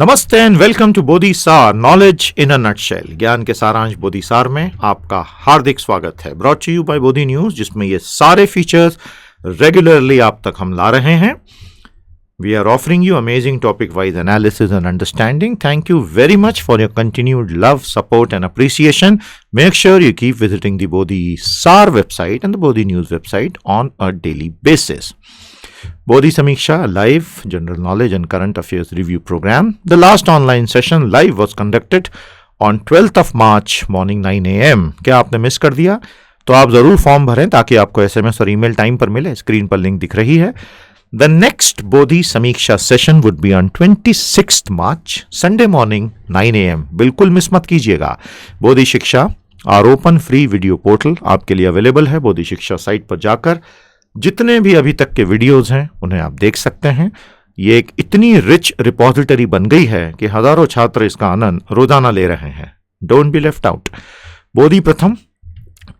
नमस्ते and welcome to Bodhi सार knowledge in a nutshell. ज्ञान के सारांश बोधी सार में आपका हार्दिक स्वागत है। Brought to you by Bodhi news, जिसमें ये सारे फीचर्स रेगुलरली आप तक हम ला रहे हैं। We are offering you amazing topic wise analysis and understanding. Thank you very much for your continued love, support and appreciation. Make sure you keep visiting the Bodhi SAR website and the Bodhi News website on a daily basis. Bodhi Samiksha, a live general knowledge and current affairs review program. The last online session live was conducted on 12th of March morning 9 a.m. क्या आपने miss कर दिया? तो आप जरूर form भरें ताकि आपको SMS और ईमेल टाइम पर मिले। स्क्रीन पर लिंक दिख रही है। The next Bodhi Samiksha session would be on 26th March, Sunday morning 9 a.m. बिल्कुल मिस मत कीजिएगा। बोधि शिक्षा और ओपन फ्री वीडियो पोर्टल आपके लिए अवेलेबल है। बोधि शिक्षा साइट पर जाकर जितने भी अभी तक के वीडियोस हैं उन्हें आप देख सकते हैं। ये एक इतनी रिच रिपोजिटरी बन गई है कि हजारों छात्र इसका आनंद रोजाना ले रहे हैं। Don't be left out. Bodhi Pratham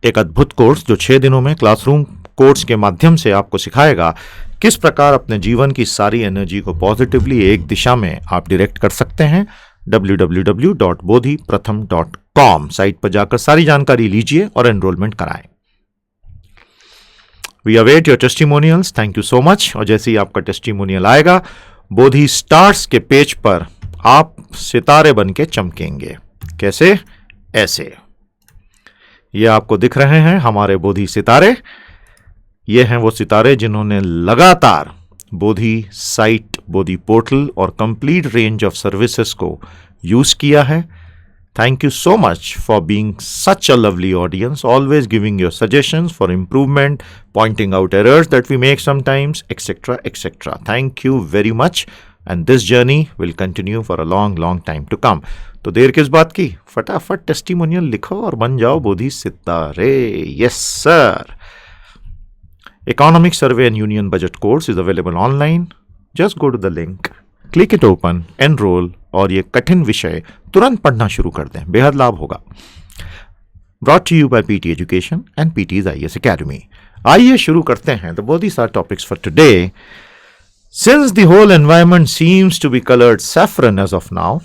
एक अद्भुत कोर्स जो 6 दिनों में क्लासरूम कोर्स के माध्यम से आपको सिखाएगा किस प्रकार अपने जीवन की सारी एनर्जी को पॉजिटिवली एक दिशा में आप डायरेक्ट कर सकते हैं। www.bodhipratham.com साइट पर जाकर सारी जानकारी लीजिए और एनरोलमेंट कराएं। We await your testimonials. Thank you so much. और जैसे ही आपका टेस्टिमोनियल आएगा, बोधि स्टार्स के पेज पर आप सितारे बन के चमकेंगे। कैसे? ऐसे। ये आपको दिख रहे हैं हमारे बोधि सितारे। ये हैं वो सितारे जिन्होंने लगातार बोधि साइट, बोधि पोर्टल और कंप्लीट रेंज ऑफ सर्विसेज को यूज किया है। Thank you so much for being such a lovely audience, always giving your suggestions for improvement, pointing out errors that we make sometimes, etc. etc. Thank you very much, and this journey will continue for a long, long time to come. तो देर किस बात की? फटाफट testimonial लिखो और बन जाओ बोधि सितारे। Yes, sir. Economic Survey and Union Budget course is available online. Just go to the link, click it open, enroll, और ये कठिन विषय तुरंत पढ़ना शुरू कर दें। बेहद लाभ होगा। Brought to you by PT education and PT's IAS Academy। आइए शुरू करते हैं the Bodhi Saar topics for today. Since the whole environment seems to be coloured saffron as of now,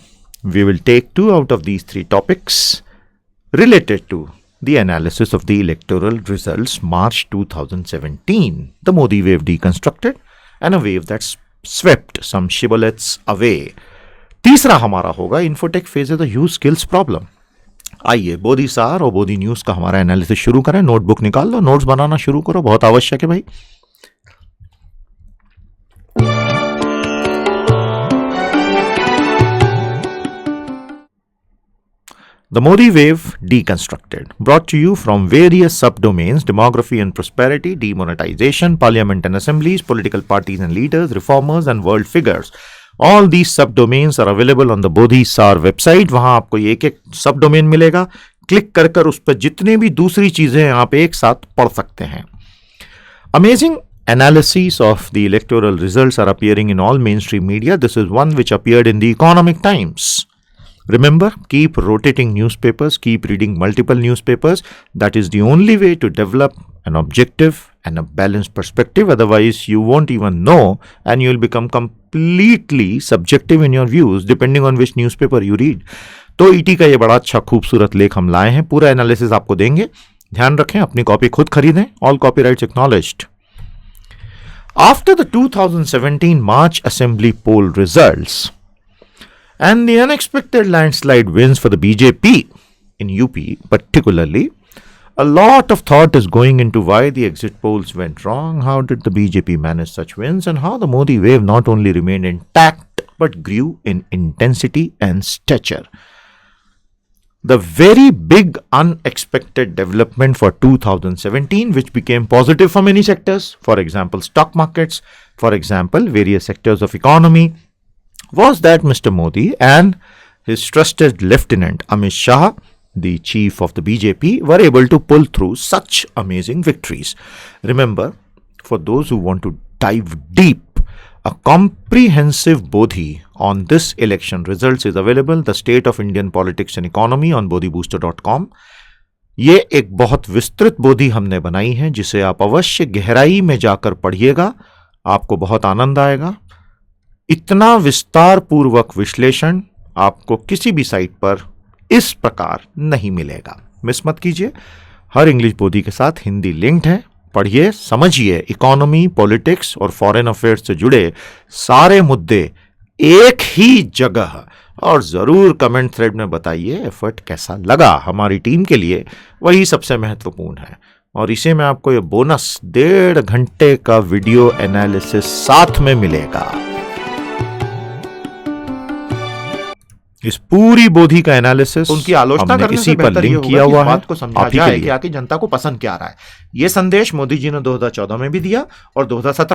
we will take 2 out of these 3 topics related to the analysis of the electoral results March 2017, the Modi wave deconstructed and a wave that swept some shibboleths away. तीसरा हमारा होगा infotech phases the huge skills problem. आइए बोधि सार और बोधि news का हमारा analysis शुरू करें। नोटबुक निकाल लो, नोट्स बनाना शुरू करो, बहुत आवश्यक है भाई। The Modi Wave Deconstructed, brought to you from various subdomains: demography and prosperity, demonetization, parliament and assemblies, political parties and leaders, reformers and world figures. All these subdomains are available on the Bodhi SAR website. वहां आपको एक एक subdomain मिलेगा। Click कर कर उस पर जितने भी दूसरी चीजें आप एक साथ पढ़ सकते हैं। Amazing analyses of the electoral results are appearing in all mainstream media. This is one which appeared in the Economic Times. Remember, keep rotating newspapers, keep reading multiple newspapers. That is the only way to develop an objective and a balanced perspective. Otherwise, you won't even know and you'll become completely subjective in your views depending on which newspaper you read. तो ET का ये बड़ा अच्छा खूबसूरत लेख हम लाए हैं। पूरा एनालिसिस आपको देंगे। ध्यान रखें, अपनी कॉपी खुद खरीदें। All copyrights acknowledged. After the 2017 March Assembly poll results and the unexpected landslide wins for the BJP in UP particularly, a lot of thought is going into why the exit polls went wrong, how did the BJP manage such wins, and how the Modi wave not only remained intact but grew in intensity and stature. The very big unexpected development for 2017, which became positive for many sectors, for example stock markets, for example various sectors of economy, was that Mr. Modi and his trusted lieutenant Amit Shah, the chief of the BJP, were able to pull through such amazing victories. Remember, for those who want to dive deep, a comprehensive Bodhi on this election results is available, the state of Indian politics and economy, on bodhibooster.com. ये एक बहुत विस्तृत बोधि हमने बनाई है जिसे आप अवश्य गहराई में जाकर पढ़िएगा, आपको बहुत आनंद आएगा। इतना विस्तार पूर्वक विश्लेषण आपको किसी भी साइट पर इस प्रकार नहीं मिलेगा। मिस मत कीजिए। हर इंग्लिश बोधी के साथ हिंदी लिंक्ड है। पढ़िए, समझिए, इकोनॉमी, पॉलिटिक्स और फॉरेन अफेयर्स से जुड़े सारे मुद्दे एक ही जगह। और जरूर कमेंट थ्रेड में बताइए एफर्ट कैसा लगा। हमारी टीम के लिए वही सबसे महत्वपूर्ण है। और इसे में आपको ये बोनस 1.5 घंटे का वीडियो एनालिसिस साथ में मिलेगा। इस पूरी बोधी का एनालिसिस, उनकी आलोचना करने इसी से पर लिंक किया हुआ है। बात को समझा जाए कि आखिर जनता को पसंद क्या आ रहा है। यह संदेश मोदी जी ने 2014 में भी दिया और 2017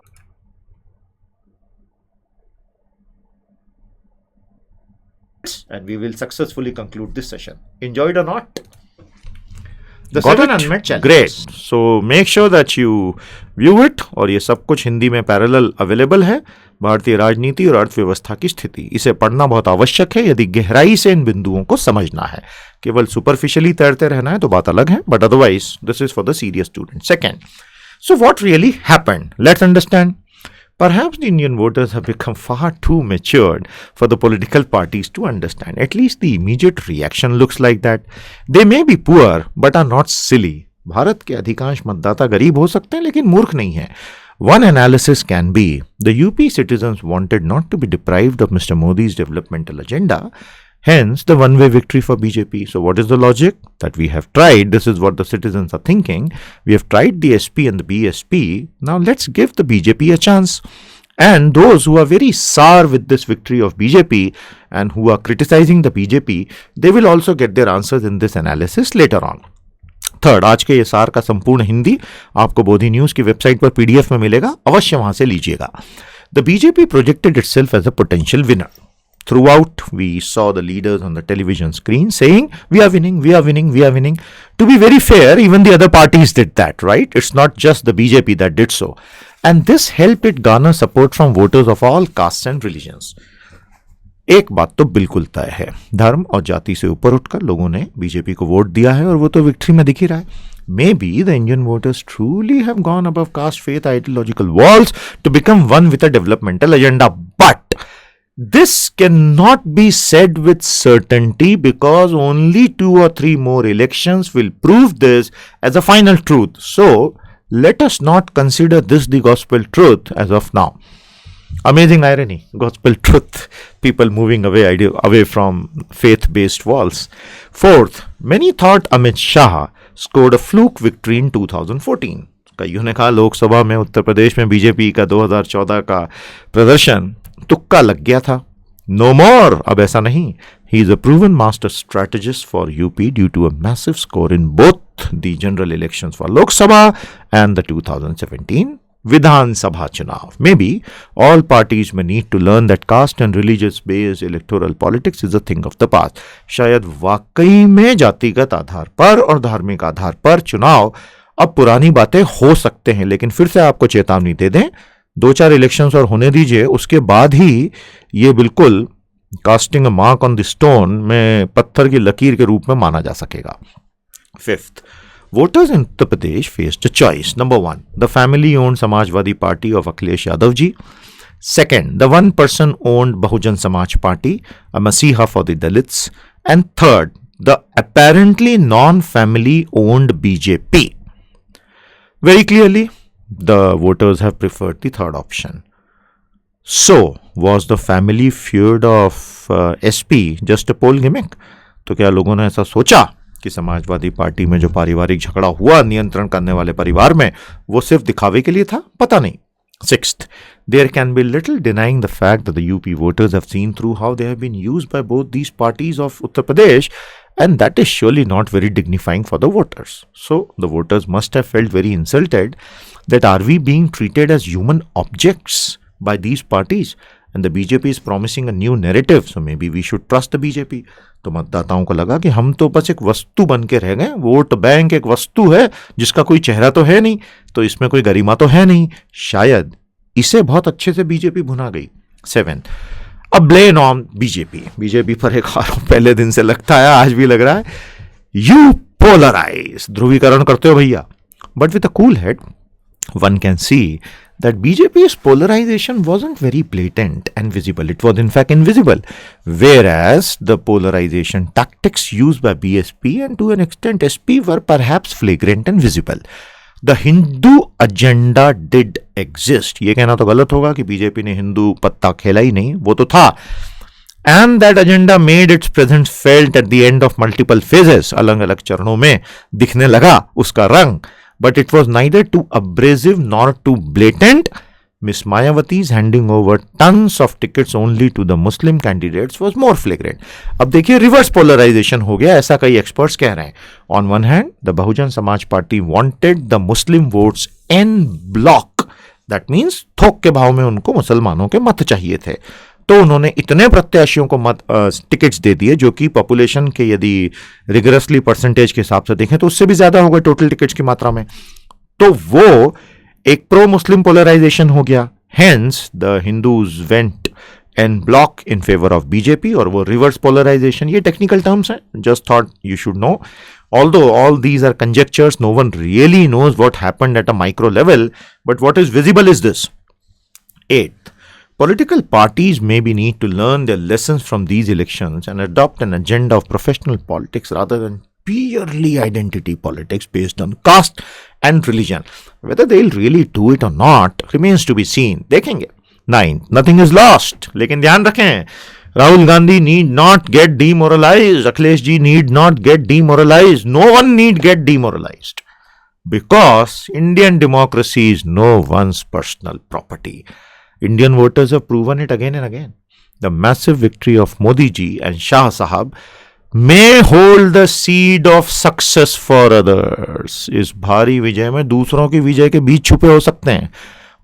and we will successfully conclude this session. Enjoyed or not? The Got 7 it? unmet challenges. Great. So make sure that you view it। और ये सब कुछ हिंदी में पैरेलल अवेलेबल है। भारतीय राजनीति और अर्थव्यवस्था की स्थिति, इसे पढ़ना बहुत आवश्यक है यदि गहराई से इन बिंदुओं को समझना है। केवल सुपरफिशियली तैरते रहना है तो बात अलग है, but otherwise this is for the serious student. Second, so what really happened? Let's understand. Perhaps the Indian voters have become far too matured for the political parties to understand. At least the immediate reaction looks like that. They may be poor but are not silly. Bharat के अधिकांश मतदाता गरीब हो सकते हैं लेकिन मूर्ख नहीं है। One analysis can be the UP citizens wanted not to be deprived of Mr. Modi's developmental agenda. Hence, the one-way victory for BJP. So what is the logic? That we have tried, this is what the citizens are thinking, we have tried the SP and the BSP, now let's give the BJP a chance. And those who are very sour with this victory of BJP and who are criticizing the BJP, they will also get their answers in this analysis later on. Third, आज के ये सार का संपूर्ण हिंदी आपको Bodhi news की website पर PDF में मिलेगा, अवश्य वहां से लीजिएगा। The BJP projected itself as a potential winner. Throughout, we saw the leaders on the television screen saying, we are winning, we are winning, we are winning. To be very fair, even the other parties did that, right? It's not just the BJP that did so. And this helped it garner support from voters of all castes and religions. एक बात तो बिल्कुल तय है, धर्म और जाति से ऊपर उठकर लोगों ने बीजेपी को वोट दिया है और वो तो विक्ट्री में दिख ही रहा है। Maybe the Indian voters truly have gone above caste, faith, ideological walls to become one with a developmental agenda. But this cannot be said with certainty because only 2 or 3 more elections will prove this as a final truth. So, let us not consider this the gospel truth as of now. Amazing irony, gospel truth, people moving away from faith-based walls. Fourth, many thought Amit Shah scored a fluke victory in 2014. कईयों ने कहा लोकसभा में उत्तर प्रदेश में BJP का 2014 का प्रदर्शन तुक्का लग गया था। नो मोर, अब ऐसा नहीं। He is a proven master strategist for UP due to a massive score in both the general elections for Lok Sabha and the 2017 Vidhan Sabha चुनाव। मे बी ऑल पार्टीज में need to learn that caste and religious based electoral politics is a thing of the past. शायद वाकई में जातिगत आधार पर और धार्मिक आधार पर चुनाव अब पुरानी बातें हो सकते हैं, लेकिन फिर से आपको चेतावनी दे दें, 2-4 इलेक्शंस और होने दीजिए, उसके बाद ही ये बिल्कुल casting a mark on the stone में पत्थर की लकीर के रूप में माना जा सकेगा। Fifth, voters in Uttar Pradesh faced a choice. Number 1, the family owned Samajwadi party of Akhilesh Yadav ji. Second, the one person owned Bahujan Samaj Party, a Masiha for the Dalits. And third, the apparently non-family owned BJP. Very clearly, the voters have preferred the third option. So, was the family feud of SP just a poll gimmick? तो क्या लोगों ने ऐसा सोचा कि Samajwadi party में जो पारिवारिक झगड़ा हुआ नियंत्रण करने वाले परिवार में, वो सिर्फ दिखावे के लिए था? पता नहीं। Sixth, there can be little denying the fact that the UP voters have seen through how they have been used by both these parties of Uttar Pradesh, and that is surely not very dignifying for the voters. So, the voters must have felt very insulted that are we being treated as human objects by these parties? And the BJP is promising a new narrative, so maybe we should trust the BJP. तो मतदाताओं को लगा कि हम तो बस एक वस्तु बन के रह गए, वोट बैंक एक वस्तु है जिसका कोई चेहरा तो है नहीं, तो इसमें कोई गरिमा तो है नहीं। शायद इसे बहुत अच्छे से बीजेपी भुना गई। 7, अब ब्लेम ऑन बीजेपी पर एक आरोप पहले दिन से लगता है, आज भी लग रहा है, यू पोलराइज, ध्रुवीकरण करते हो भैया। But with a cool head one can see that BJP's polarization wasn't very blatant and visible. It was in fact invisible. Whereas the polarization tactics used by BSP and to an extent SP were perhaps flagrant and visible. The Hindu agenda did exist. ये कहना तो गलत होगा कि BJP ने हिंदू पत्ता खेला ही नहीं, वो तो था. And that agenda made its presence felt at the end of multiple phases. अलग अलग चरणों में दिखने लगा उसका रंग. But it was neither too abrasive nor too blatant. Miss Mayawati's handing over tons of tickets only to the Muslim candidates was more flagrant. अब देखिए रिवर्स पोलराइजेशन हो गया, ऐसा कई एक्सपर्ट्स कह रहे हैं. On one hand, the Bahujan Samaj party wanted the Muslim votes en bloc. That means थोक के भाव में उनको मुसलमानों के मत चाहिए थे. तो उन्होंने इतने प्रत्याशियों को टिकट्स दे दिए जो कि पॉपुलेशन के यदि रिगरसली परसेंटेज के हिसाब से देखें तो उससे भी ज्यादा होगा टोटल टिकट्स की मात्रा में. तो वो एक प्रो मुस्लिम पोलराइजेशन हो गया. Hence the Hindus went en bloc in favour of BJP, और वो रिवर्स पोलराइजेशन. ये टेक्निकल टर्म्स हैं, just thought you should know. Although all these are conjectures, no one really knows what happened at a micro level, but what is visible is this. 8th, political parties maybe need to learn their lessons from these elections and adopt an agenda of professional politics rather than purely identity politics based on caste and religion. Whether they'll really do it or not remains to be seen. देखेंगे. 9th, nothing is lost. लेकिन ध्यान रखें, Rahul Gandhi need not get demoralized. Akhilesh ji need not get demoralized. No one need get demoralized. Because Indian democracy is no one's personal property. Indian voters have proven it again and again. The massive victory of Modi ji and Shah Sahab may hold the seed of success for others. इस भारी विजय में दूसरों की विजय के बीच छुपे हो सकते हैं.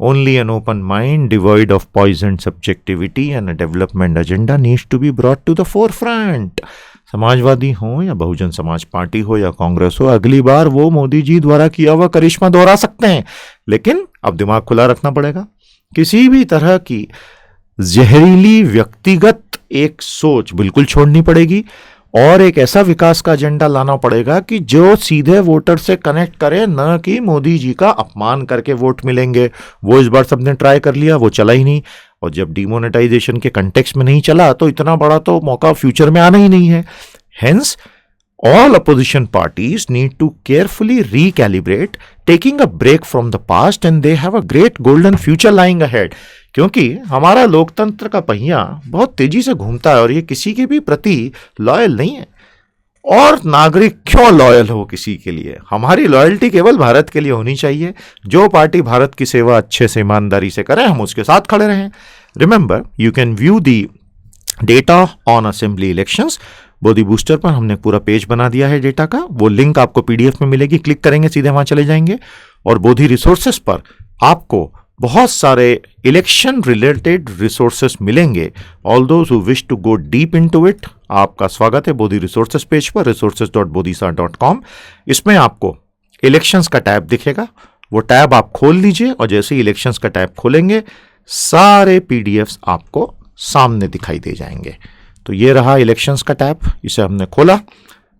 Only an open mind devoid of poisoned subjectivity and a development agenda needs to be brought to the forefront. Samajwadi हो या बहुजन समाज पार्टी हो या कांग्रेस हो, अगली बार वो मोदी जी द्वारा किया हुआ करिश्मा दोहरा सकते हैं, लेकिन अब दिमाग खुला रखना पड़ेगा. किसी भी तरह की जहरीली व्यक्तिगत एक सोच बिल्कुल छोड़नी पड़ेगी और एक ऐसा विकास का एजेंडा लाना पड़ेगा कि जो सीधे वोटर से कनेक्ट करे, न कि मोदी जी का अपमान करके वोट मिलेंगे. वो इस बार सबने ट्राई कर लिया, वो चला ही नहीं. और जब डिमोनेटाइजेशन के कंटेक्स्ट में नहीं चला तो इतना बड़ा तो मौका फ्यूचर में आना ही नहीं है. Hence all opposition parties need to carefully recalibrate, taking a break from the past, and they have a great golden future lying ahead. क्योंकि हमारा लोकतंत्र का पहिया बहुत तेजी से घूमता है और ये किसी के भी प्रति लॉयल नहीं है. और नागरिक क्यों लॉयल हो किसी के लिए? हमारी लॉयल्टी केवल भारत के लिए होनी चाहिए. जो पार्टी भारत की सेवा अच्छे से ईमानदारी से करे, हम उसके साथ खड़े रहें. Remember, you can view the data on assembly elections. Bodhi booster पर हमने पूरा पेज बना दिया है डेटा का. वो लिंक आपको पीडीएफ में मिलेगी, क्लिक करेंगे सीधे वहां चले जाएंगे. और बोधी रिसोर्सेस पर आपको बहुत सारे इलेक्शन रिलेटेड रिसोर्सेस मिलेंगे. All those who wish to go deep into it, आपका स्वागत है बोधी रिसोर्सेस पेज पर, resources.bodhisat.com. इसमें आपको इलेक्शंस का टैब दिखेगा. वो टैब आप खोल लीजिए और जैसे ही इलेक्शंस का टैब खोलेंगे सारे पीडीएफ्स आपको सामने दिखाई दे जाएंगे. तो ये रहा इलेक्शंस का टैब, इसे हमने खोला.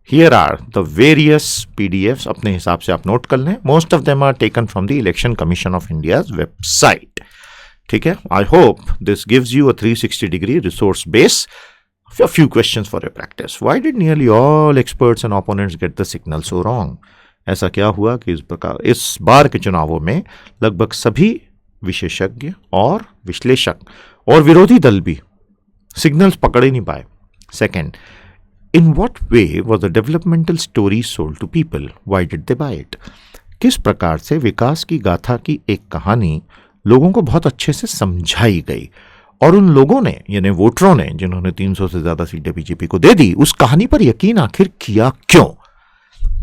Here are the various PDFs. अपने हिसाब से आप नोट कर लें. Most of them are taken from the Election Commission of India's website. ठीक है. I hope this gives you a 360-degree resource base. A few questions for your practice. Why did nearly all experts and opponents get the signal so wrong? ऐसा क्या हुआ कि इस बार के चुनावों में लगभग सभी विशेषज्ञ और विश्लेषक और विरोधी दल भी सिग्नल्स पकड़ ही नहीं पाए. Second, in what way was the developmental story sold to people? Why did they buy it? किस प्रकार से विकास की गाथा की एक कहानी लोगों को बहुत अच्छे से समझाई गई और उन लोगों ने, यानी वोटरों ने, जिन्होंने 300 से ज्यादा सीटें बीजेपी को दे दी, उस कहानी पर यकीन आखिर किया क्यों?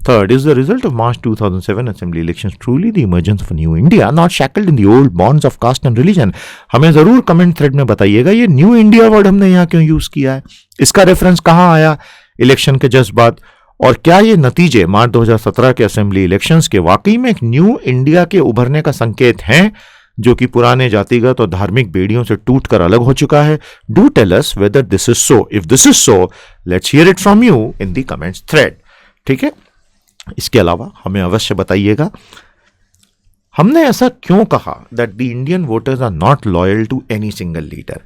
Third, is the result of March 2007 assembly elections truly the emergence of a new India, not shackled in the old bonds of caste and religion? हमें जरूर कमेंट थ्रेड में बताइएगा ये न्यू इंडिया वर्ड हमने यहाँ क्यों यूज किया है, इसका रेफरेंस कहाँ आया इलेक्शन के जस्ट बाद, और क्या ये नतीजे मार्च 2017 के असेंबली इलेक्शंस के वाकई में एक न्यू इंडिया के उभरने का संकेत हैं जो कि पुराने जातिगत और धार्मिक बेड़ियों से टूटकर अलग हो चुका है? Do tell us whether this is so. If this is so, let's hear it from you in the comments thread. ठीक है. इसके अलावा हमें अवश्य बताइएगा हमने ऐसा क्यों कहा that the Indian voters are not loyal to any single leader?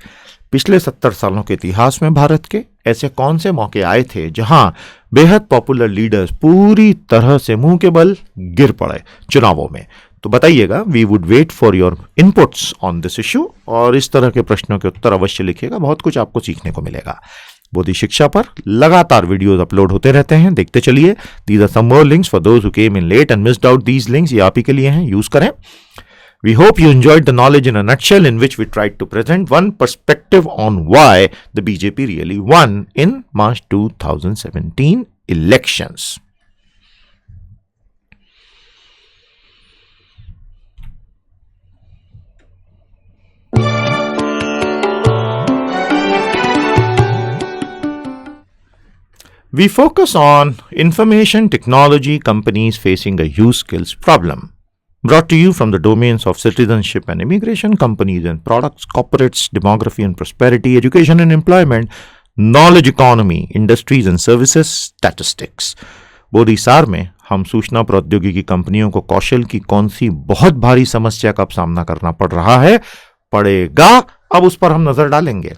पिछले 70 सालों के इतिहास में भारत के ऐसे कौन से मौके आए थे जहां बेहद पॉपुलर लीडर्स पूरी तरह से मुंह के बल गिर पड़े चुनावों में? तो बताइएगा, we would wait for your inputs on this issue, और इस तरह के प्रश्नों के उत्तर अवश्य लिखिएगा, बहुत कुछ आपको सीखने को मिलेगा। बोधि शिक्षा पर लगातार वीडियोस अपलोड होते रहते हैं, देखते चलिए। These are some more links for those who came in late and missed out these links, ये आप ही के लिए हैं, यूज करें। We hope you enjoyed the knowledge in a nutshell, in which we tried to present one perspective on why the BJP really won in March 2017 elections. We focus on information technology companies facing a youth skills problem. Brought to you from the domains of citizenship and immigration, companies and products, corporates, demography and prosperity, education and employment, knowledge economy, industries and services, statistics. बोधि सार में हम सूचना प्रौद्योगिकी कंपनियों को कौशल की कौन सी बहुत भारी समस्या का सामना करना पड़ रहा है, पड़ेगा, अब उस पर हम नजर डालेंगे।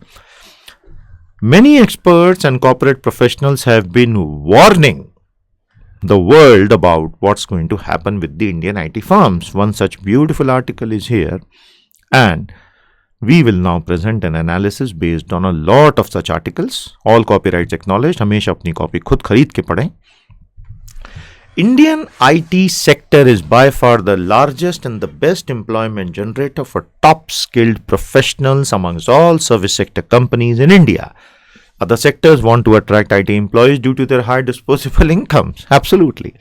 Many experts and corporate professionals have been warning the world about what's going to happen with the Indian IT firms. One such beautiful article is here, and we will now present an analysis based on a lot of such articles. All copyrights acknowledged. हमेशा अपनी copy खुद खरीद के पढ़ें। Indian IT sector is by far the largest and the best employment generator for top skilled professionals amongst all service sector companies in India. Other sectors want to attract IT employees due to their high disposable incomes. Absolutely.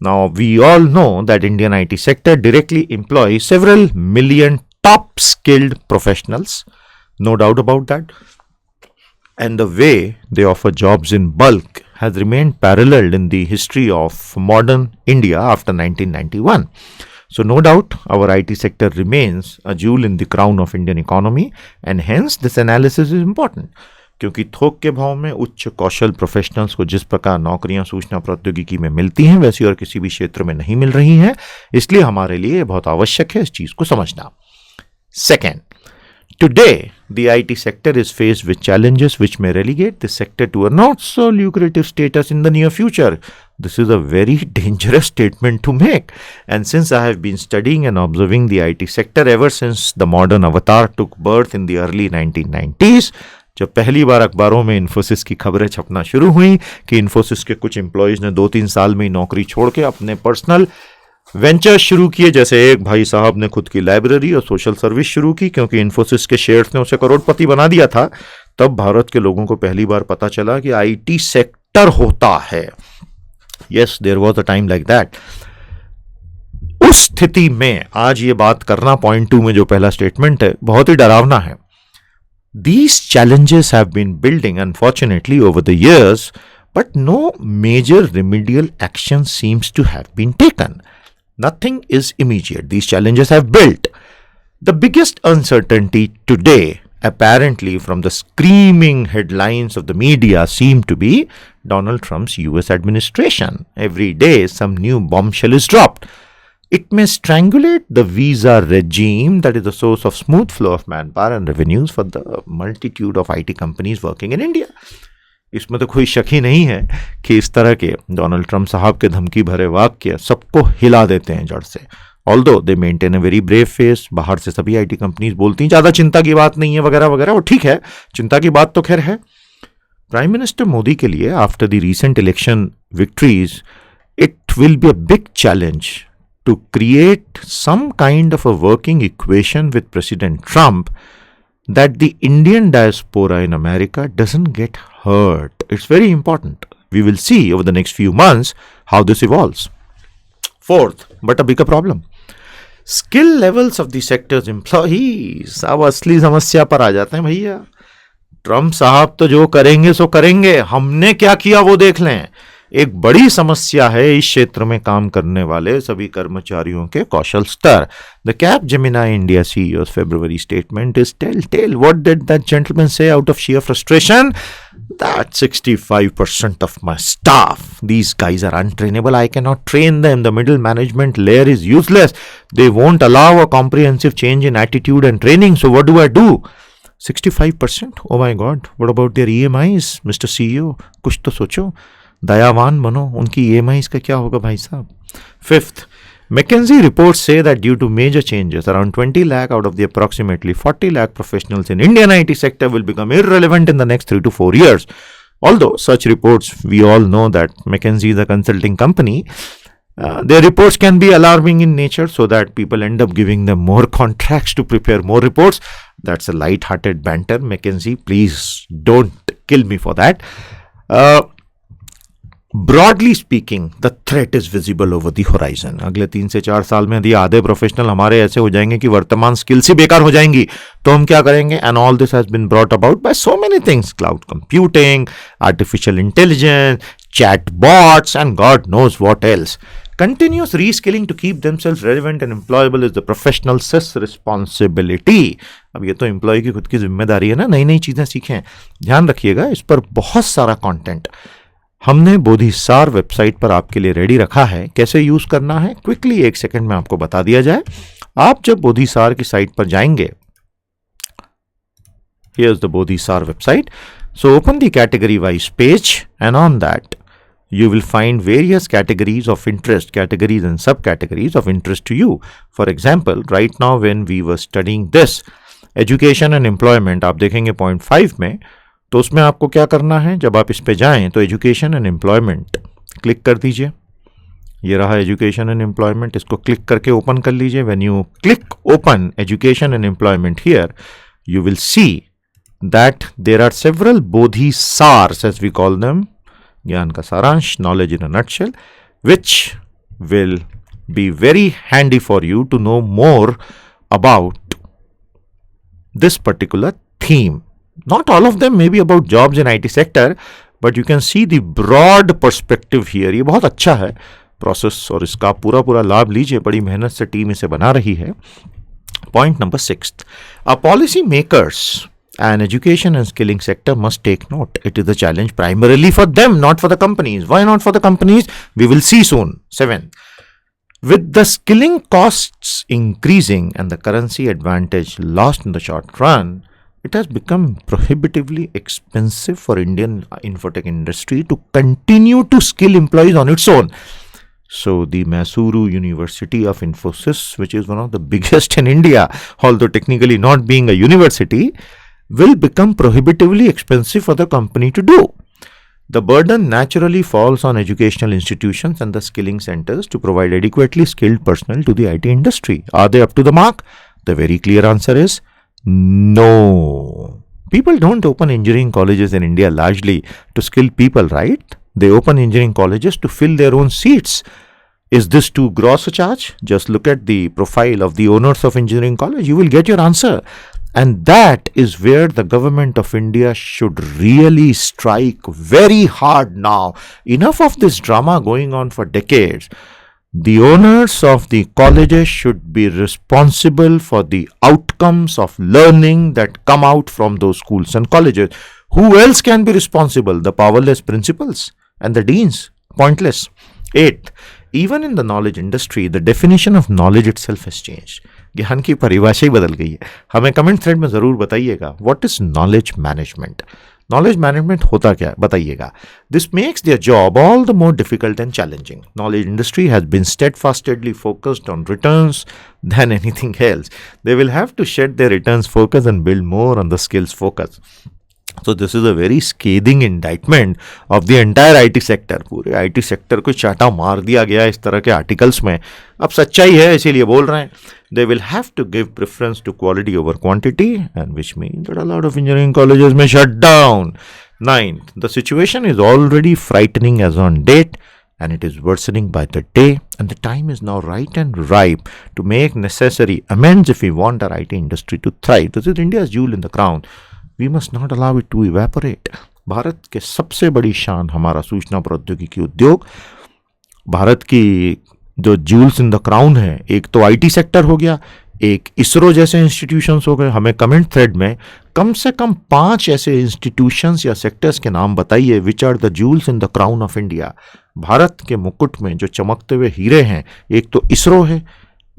Now, we all know that Indian IT sector directly employs several million top skilled professionals. No doubt about that. And the way they offer jobs in bulk has remained paralleled in the history of modern India after 1991. So no doubt our IT sector remains a jewel in the crown of Indian economy, and hence this analysis is important. क्योंकि थोक के भाव में उच्च कौशल professionals को जिस प्रकार नौकरियां सूचना प्रौद्योगिकी में मिलती हैं, वैसी और किसी भी क्षेत्र में नहीं मिल रही हैं, इसलिए हमारे लिए बहुत आवश्यक है इस चीज को समझना। Second, today the IT sector is faced with challenges which may relegate this sector to a not so lucrative status in the near future. This is a very dangerous statement to make, and since I have been studying and observing the IT sector ever since the modern avatar took birth in the early 1990s, जब पहली बार अखबारों में इन्फोसिस की खबरें छपना शुरू हुई कि इन्फोसिस के कुछ एम्प्लॉयज ने 2-3 साल में नौकरी छोड़ के अपने पर्सनल वेंचर शुरू किए, जैसे एक भाई साहब ने खुद की लाइब्रेरी और सोशल सर्विस शुरू की क्योंकि इन्फोसिस के शेयर्स ने उसे करोड़पति बना दिया था, तब भारत के लोगों को पहली बार पता चला कि आईटी सेक्टर होता है। Yes, there was a time like that. उस स्थिति में आज ये बात करना, पॉइंट 2 में जो पहला स्टेटमेंट है, बहुत ही डरावना है। These challenges have been building, unfortunately, over the years, but no major remedial action seems to have been taken. Nothing is immediate. These challenges have built. The biggest uncertainty today, apparently from the screaming headlines of the media, seem to be Donald Trump's US administration. Every day, some new bombshell is dropped. It may strangulate the visa regime that is the source of smooth flow of manpower and revenues for the multitude of IT companies working in India. इसमें तो कोई शक ही नहीं है कि इस तरह के डोनाल्ड ट्रंप साहब के धमकी भरे वाक्य सबको हिला देते हैं जड़ से। Although they maintain a very brave face, बाहर से सभी आईटी कंपनीज बोलती हैं ज़्यादा चिंता की बात नहीं है वगैरह वगैरह, वो ठीक है, चिंता की बात तो खैर है। प्राइम मिनिस्टर मोदी के लिए after the recent election victories it will be a big challenge to create some kind of a working equation with President Trump that the Indian diaspora in America doesn't get hurt. It's very important. We will see over the next few months how this evolves. Fourth, but a bigger problem, skill levels of the sector's employees. अब असली समस्या पर आ जाते हैं भैया। Trump साहब तो जो करेंगे सो करेंगे, हमने क्या किया वो देख लें। एक बड़ी समस्या है इस क्षेत्र में काम करने वाले सभी कर्मचारियों के कौशल स्तर. The Capgemini India CEO's February statement is telltale. What did that gentleman say out of sheer frustration? That 65% of my staff, these guys are untrainable. I cannot train them. The middle management layer is useless. They won't allow a comprehensive change in attitude and training. So what do? 65%? Oh my God. What about their EMIs, Mr. CEO? कुछ तो सोचो. दयावान बनो. उनकी EMIs का क्या होगा भाई साहब? Fifth, McKinsey reports say that due to major changes, around 20 lakh out of the approximately 40 lakh professionals in Indian IT sector will become irrelevant in the next 3 to 4 years. Although such reports, we all know that McKinsey is a consulting company, their reports can be alarming in nature, so that people end up giving them more contracts to prepare more reports. That's a light-hearted banter. McKinsey, please don't kill me for that. Broadly speaking, the threat is visible over the horizon. अगले 3 से 4 साल में यदि आधे professional हमारे ऐसे हो जाएंगे कि वर्तमान स्किल्स ही बेकार हो जाएंगी, तो हम क्या करेंगे? And all this has been brought about by so many things: cloud computing, artificial intelligence, chatbots, and God knows what else. Continuous reskilling to keep themselves relevant and employable is the professional's responsibility. अब ये तो employ की खुद की जिम्मेदारी है ना, नई नई चीजें सीखें. ध्यान रखिएगा, इस पर बहुत सारा कंटेंट हमने बोधिसार वेबसाइट पर आपके लिए रेडी रखा है. कैसे यूज करना है क्विकली 1 सेकंड में आपको बता दिया जाए. आप जब बोधिसार की साइट पर जाएंगे, here is the Bodhisar website. So open the category wise page and on that you will find various categories of interest, categories and subcategories of interest to you. For example, right now when we were studying this, education and employment, आप देखेंगे point 5 में, तो उसमें आपको क्या करना है? जब आप इस पे जाएं तो एजुकेशन एंड एम्प्लॉयमेंट क्लिक कर दीजिए. ये रहा एजुकेशन एंड एम्प्लॉयमेंट. इसको क्लिक करके ओपन कर लीजिए. When you click open education and employment here, you will see that there are several bodhisars, as we call them, ज्ञान का सारांश, knowledge in a nutshell, which will be very handy for you to know more about this particular theme. Not all of them may be about jobs in IT sector, but you can see the broad perspective here. ये बहुत अच्छा है process और इसका पूरा लाभ लीजिए. बड़ी मेहनत से टीम इसे बना रही है. Point number 6, our policy makers and education and skilling sector must take note. It is a challenge primarily for them, not for the companies. Why not for the companies? We will see soon. 7, with the skilling costs increasing and the currency advantage lost in the short run, it has become prohibitively expensive for Indian infotech industry to continue to skill employees on its own. So the Mysuru University of Infosys, which is one of the biggest in India, although technically not being a university, will become prohibitively expensive for the company to do. The burden naturally falls on educational institutions and the skilling centers to provide adequately skilled personnel to the IT industry. Are they up to the mark? The very clear answer is no. People don't open engineering colleges in India largely to skill people, right? They open engineering colleges to fill their own seats. Is this too gross a charge? Just look at the profile of the owners of engineering college. You will get your answer. And that is where the government of India should really strike very hard now. Enough of this drama going on for decades. The owners of the colleges should be responsible for the outcomes of learning that come out from those schools and colleges. Who else can be responsible? The powerless principals and the deans. Pointless. 8. Even in the knowledge industry, the definition of knowledge itself has changed. ज्ञान की परिभाषा ही बदल गई है. हमें comment thread में जरूर बताइएगा. What is knowledge management? Knowledge management होता क्या? बताइएगा. This makes their job all the more difficult and challenging. Knowledge industry has been steadfastly focused on returns than anything else. They will have to shed their returns focus and build more on the skills focus. So this is a very scathing indictment of the entire IT sector. पूरे IT sector को चाटा मार दिया गया इस तरह के articles में. अब सच्चाई है इसीलिए बोल रहे हैं. They will have to give preference to quality over quantity, and which means that a lot of engineering colleges may shut down. 9th, the situation is already frightening as on date, and it is worsening by the day, and the time is now right and ripe to make necessary amends if we want our IT industry to thrive. This is India's jewel in the crown. We must not allow it to evaporate. Bharat के सबसे बड़ी शान हमारा सूचना प्रौद्योगिकी उद्योग, भारत की जो ज्यूल्स इन द क्राउन है, एक तो आईटी सेक्टर हो गया, एक इसरो जैसे इंस्टीट्यूशंस हो गए। हमें कमेंट थ्रेड में कम से कम 5 ऐसे इंस्टीट्यूशंस या सेक्टर्स के नाम बताइए which are the jewels in the crown of India. Bharat के मुकुट में जो चमकते हुए हीरे हैं, एक तो इसरो है,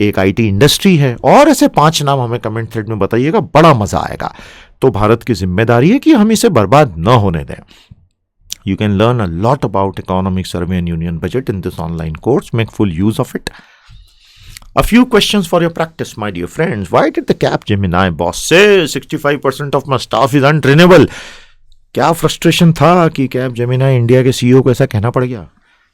एक आईटी इंडस्ट्री है, और ऐसे 5 नाम हमें कमेंट थ्रेड में बताइएगा, बड़ा मजा आएगा। तो भारत की जिम्मेदारी है कि हम इसे बर्बाद न होने दें। You can learn a lot about economic survey and union budget in this online course. Make full use of it. A few questions for your practice, my dear friends. Why did the Capgemini boss say 65% of my staff is untrainable? क्या frustration था कि Capgemini India के CEO को ऐसा कहना पड़ गया?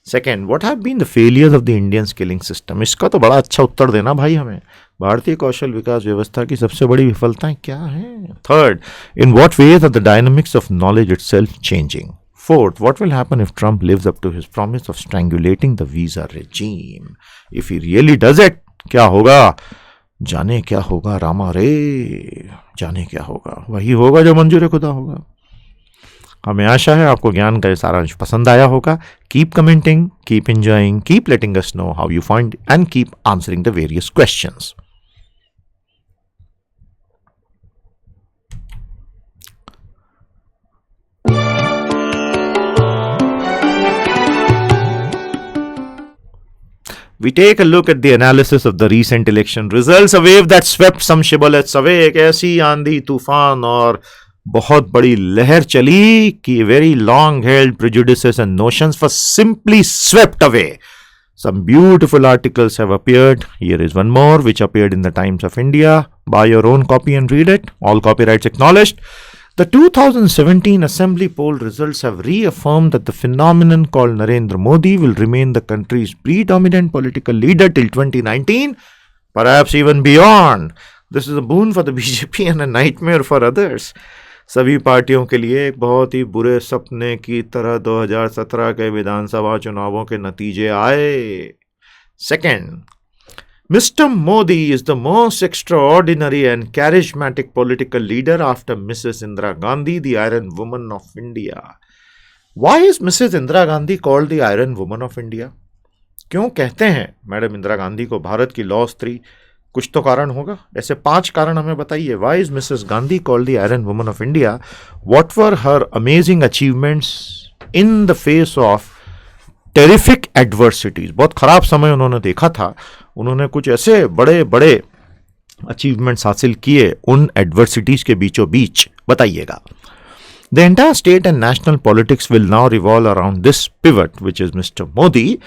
Second, what have been the failures of the Indian skilling system? इसका तो बड़ा अच्छा उत्तर देना भाई हमें। भारतीय कौशल विकास व्यवस्था की सबसे बड़ी विफलताएं क्या हैं? Third, in what ways are the dynamics of knowledge itself changing? Fourth, what will happen if Trump lives up to his promise of strangulating the visa regime? If he really does it, क्या होगा? जाने क्या होगा रामा रे, जाने क्या होगा, वही होगा जो मंजूर खुदा होगा। हमें आशा है आपको ज्ञान का ये सारांश पसंद आया होगा। Keep commenting, keep enjoying, keep letting us know how you find and keep answering the various questions. We take a look at the analysis of the recent election results. A wave that swept some shibboleths away. एक ऐसी आंधी तूफान और बहुत बड़ी लहर चली कि very long held prejudices and notions were simply swept away. Some beautiful articles have appeared. Here is one more which appeared in the Times of India. Buy your own copy and read it. All copyrights acknowledged. The 2017 Assembly poll results have reaffirmed that the phenomenon called Narendra Modi will remain the country's predominant political leader till 2019, perhaps even beyond. This is a boon for the BJP and a nightmare for others. सभी पार्टियों के लिए एक बहुत ही बुरे सपने की तरह 2017 के विधानसभा चुनावों के नतीजे आए। Second, Mr. Modi is the most extraordinary and charismatic political leader after Mrs. Indira Gandhi, the Iron Woman of India. Why is Mrs. Indira Gandhi called the Iron Woman of India? क्यों कहते हैं madam Indira Gandhi को भारत की लौ स्त्री? कुछ तो कारण होगा। ऐसे 5 कारण हमें बताइए। Why is Mrs. Gandhi called the Iron Woman of India? What were her amazing achievements in the face of terrific adversities? बहुत खराब समय उन्होंने देखा था, उन्होंने कुछ ऐसे बड़े बड़े अचीवमेंट्स हासिल किए उन एडवर्सिटीज के बीचों बीच, बताइएगा। The entire state and national politics will now revolve around this pivot, which is Mr. Modi,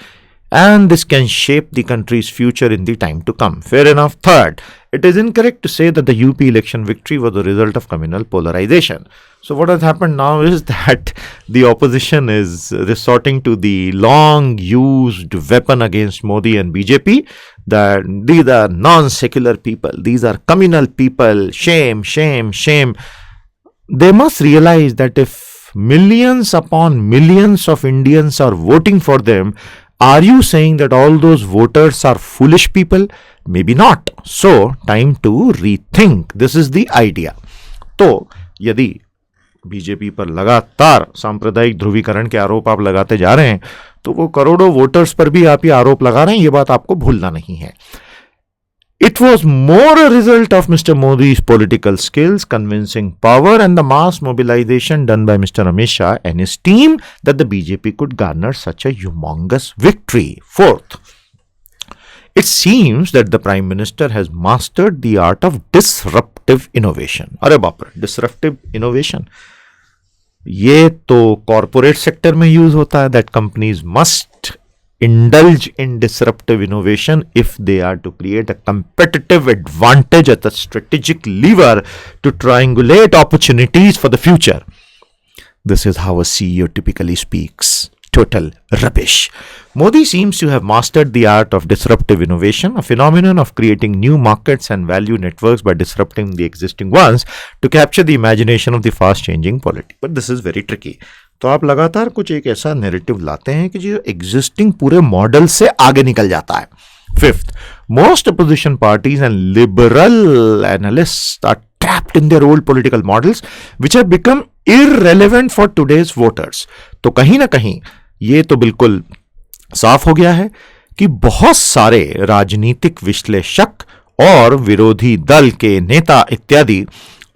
and this can shape the country's future in the time to come. Fair enough. Third, it is incorrect to say that the UP election victory was the result of communal polarization. So what has happened now is that the opposition is resorting to the long used weapon against Modi and BJP, that these are non-secular people, these are communal people, shame, shame, shame. They must realize that if millions upon millions of Indians are voting for them, are you saying that all those voters are foolish people? Maybe not. So, time to rethink. This is the idea. तो यदि BJP पर लगातार सांप्रदायिक ध्रुवीकरण के आरोप आप लगाते जा रहे हैं, तो वो करोड़ों वोटर्स पर भी आप ये आरोप लगा रहे हैं, ये बात आपको भूलना नहीं है। It was more a result of Mr. Modi's political skills, convincing power and the mass mobilization done by Mr. Amit Shah and his team that the BJP could garner such a humongous victory. Fourth, it seems that the Prime Minister has mastered the art of disruptive innovation. अरे बाप रे, disruptive innovation. ये तो corporate sector में use होता है, that companies must indulge in disruptive innovation if they are to create a competitive advantage as a strategic lever to triangulate opportunities for the future. This is how a CEO typically speaks. Total rubbish. Modi seems to have mastered the art of disruptive innovation, a phenomenon of creating new markets and value networks by disrupting the existing ones to capture the imagination of the fast changing polity. But this is very tricky. तो आप लगातार कुछ एक ऐसा narrative लाते हैं कि जो existing पूरे मॉडल से आगे निकल जाता है। Fifth, most opposition parties and liberal analysts are trapped trapped in their old political models which have become irrelevant for today's voters. तो कहीं ना कहीं ये तो बिल्कुल साफ हो गया है कि बहुत सारे राजनीतिक विश्लेषक और विरोधी दल के नेता इत्यादि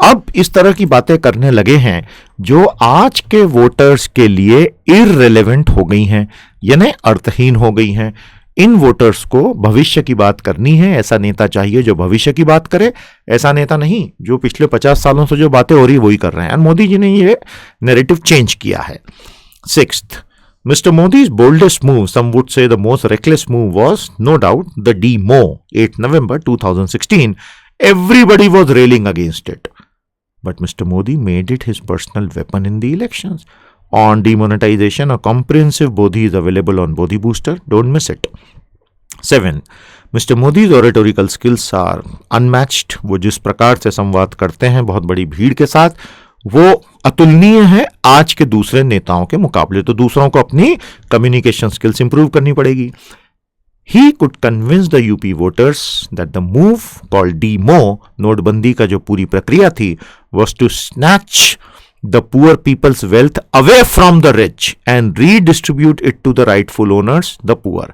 अब इस तरह की बातें करने लगे हैं जो आज के वोटर्स के लिए इररिलेवेंट हो गई हैं, यानी अर्थहीन हो गई हैं. इन वोटर्स को भविष्य की बात करनी है, ऐसा नेता चाहिए जो भविष्य की बात करे, ऐसा नेता नहीं जो पिछले 50 सालों से जो बातें हो रही वही कर रहे हैं. और मोदी जी ने ये नैरेटिव चेंज किया है. Sixth, Mr. Modi's boldest move, some would say the most reckless move, was no doubt the DMO, 8 November 2016. Everybody was railing against it. But Mr. Modi made it his personal weapon in the elections. On demonetization, a comprehensive Bodhi is available on Bodhi Booster. Don't miss it. 7. Mr. Modi's oratorical skills are unmatched. वो जिस प्रकार से संवाद करते हैं बहुत बड़ी भीड़ के साथ, वो अतुलनीय है आज के दूसरे नेताओं के मुकाबले. तो दूसरों को अपनी कम्युनिकेशन स्किल्स इंप्रूव करनी पड़ेगी. He could convince the UP voters that the move called DMO, नोटबंदी का जो पूरी प्रक्रिया थी, was to snatch the poor people's wealth away from the rich and redistribute it to the rightful owners, the poor.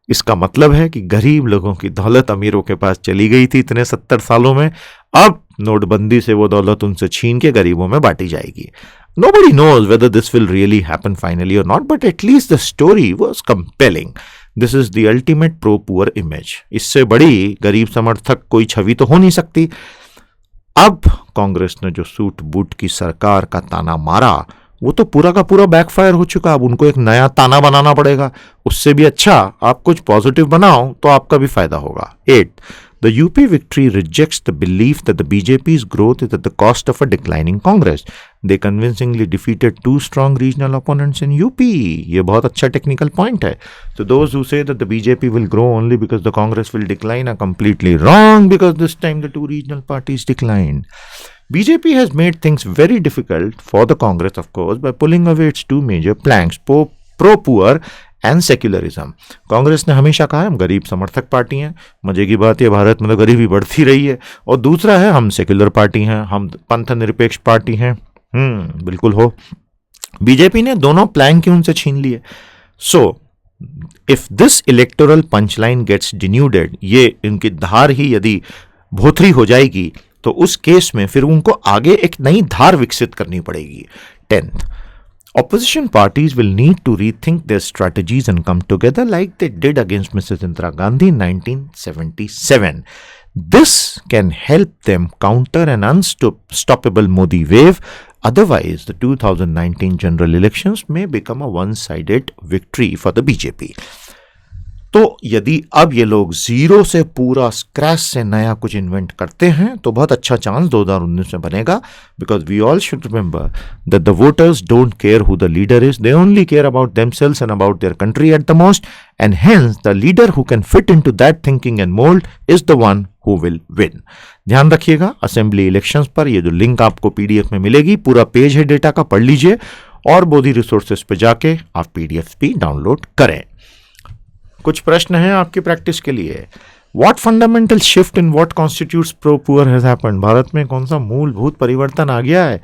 इसका मतलब है कि गरीब लोगों की दौलत अमीरों के पास चली गई थी इतने 70 सालों में, अब नोटबंदी से वो दौलत उनसे छीन के गरीबों में बांटी जाएगी. Nobody knows whether this will really happen finally or not, but at least the story was compelling. This is the ultimate pro-poor image. इससे बड़ी गरीब समर्थक कोई छवि तो हो नहीं सकती. अब कांग्रेस ने जो सूट बूट की सरकार का ताना मारा वो तो पूरा का पूरा बैकफायर हो चुका. अब उनको एक नया ताना बनाना पड़ेगा. उससे भी अच्छा आप कुछ पॉजिटिव बनाओ तो आपका भी फायदा होगा. 8. The UP victory rejects the belief that the BJP's growth is at the cost of a declining Congress. They convincingly defeated 2 strong regional opponents in UP. ये बहुत अच्छा technical point है. So those who say that the BJP will grow only because the Congress will decline are completely wrong, because this time the 2 regional parties declined. BJP has made things very difficult for the Congress, of course, by pulling away its 2 major planks, pro-poor and secularism. Congress ने हमेशा कहा है हम गरीब समर्थक party हैं. मजे की बात है भारत में तो गरीबी बढ़ती रही है. और दूसरा है हम सेक्युलर पार्टी हैं, हम पंथ निरपेक्ष पार्टी हैं. बिल्कुल हो. बीजेपी ने दोनों प्लैंक उनसे छीन लिए. So if this electoral punchline gets denuded, ये इनकी धार ही यदि भोथरी हो जाएगी तो उस केस में फिर उनको आगे एक नई धार विकसित करनी पड़ेगी. 10th, opposition parties will need to rethink their strategies and come together like they did against Mrs. Indira Gandhi in 1977. This can help them counter an unstoppable Modi wave. Otherwise, the 2019 general elections may become a one-sided victory for the BJP. तो यदि अब ये लोग zero से पूरा scratch से नया कुछ इन्वेंट करते हैं तो बहुत अच्छा चांस 2019 में बनेगा. Because we all should remember that the voters don't care who the leader is, they only care about themselves and about their country at the most, and hence the leader who can fit into that thinking and mould is the one who will win. ध्यान रखिएगा assembly elections पर ये जो link आपको PDF में मिलेगी, पूरा page है डेटा का, पढ़ लीजिए और बोधी रिसोर्सेज पे जाके आप पीडीएफ भी डाउनलोड करें. कुछ प्रश्न हैं आपकी प्रैक्टिस के लिए. What fundamental shift in what constitutes pro poor has happened. Bharat में कौन सा मूलभूत परिवर्तन आ गया है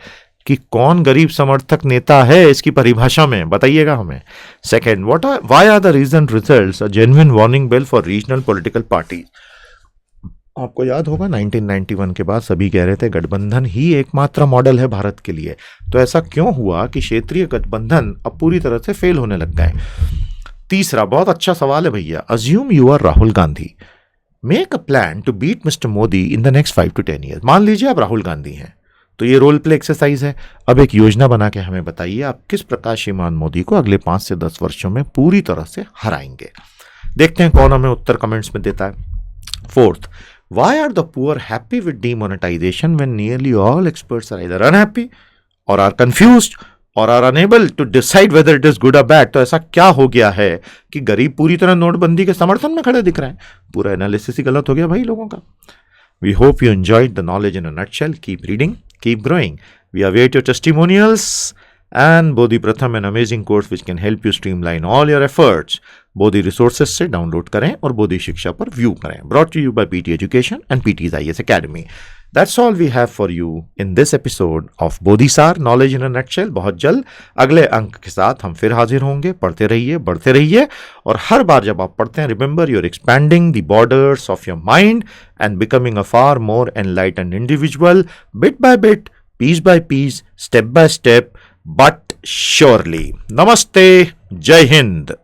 कि कौन गरीब समर्थक नेता है, इसकी परिभाषा में बताइएगा हमें. Second, why are the region results a genuine warning bell for regional political parties. आपको याद होगा 1991 के बाद सभी कह रहे थे गठबंधन ही एकमात्र मॉडल है भारत के लिए. तो ऐसा क्यों हुआ कि क्षेत्रीय गठबंधन अब पूरी तरह से फेल होने लग गए. तीसरा बहुत अच्छा सवाल है भैया. Assume you are Rahul Gandhi, make a plan to beat mister Modi in the next 5 to 10 years. मान लीजिए आप राहुल गांधी हैं, तो ये रोल प्ले एक्सरसाइज है. अब एक योजना बना के हमें बताइए आप किस प्रकार श्रीमान मोदी को अगले 5 से 10 वर्षों में पूरी तरह से हराएंगे. देखते हैं कौन हमें उत्तर कमेंट्स में देता है. Fourth, why are the poor happy with demonetization when nearly all experts are either unhappy or are confused or are unable to decide whether it is good or bad. तो ऐसा क्या हो गया है कि गरीब पूरी तरह नोटबंदी के समर्थन में खड़े दिख रहे हैं. पूरा एनालिसिस ही गलत हो गया भाई लोगों का. We hope you enjoyed the knowledge in a nutshell. Keep reading, keep growing. We await your testimonials and Bodhi Pratham, an amazing course which can help you streamline all your efforts. Bodhi resources से download करें और बोधि शिक्षा पर view करें. Brought to you by PT Education and PT's IAS Academy. That's all we have for you in this episode of Bodhisar Knowledge in a Nutshell. बहुत जल्द अगले अंक के साथ हम फिर हाजिर होंगे. पढ़ते रहिए, बढ़ते रहिए, और हर बार जब आप पढ़ते हैं, remember you're expanding the borders of your mind and becoming a far more enlightened individual, bit by bit, piece by piece, step by step, but surely. Namaste. Jai Hind.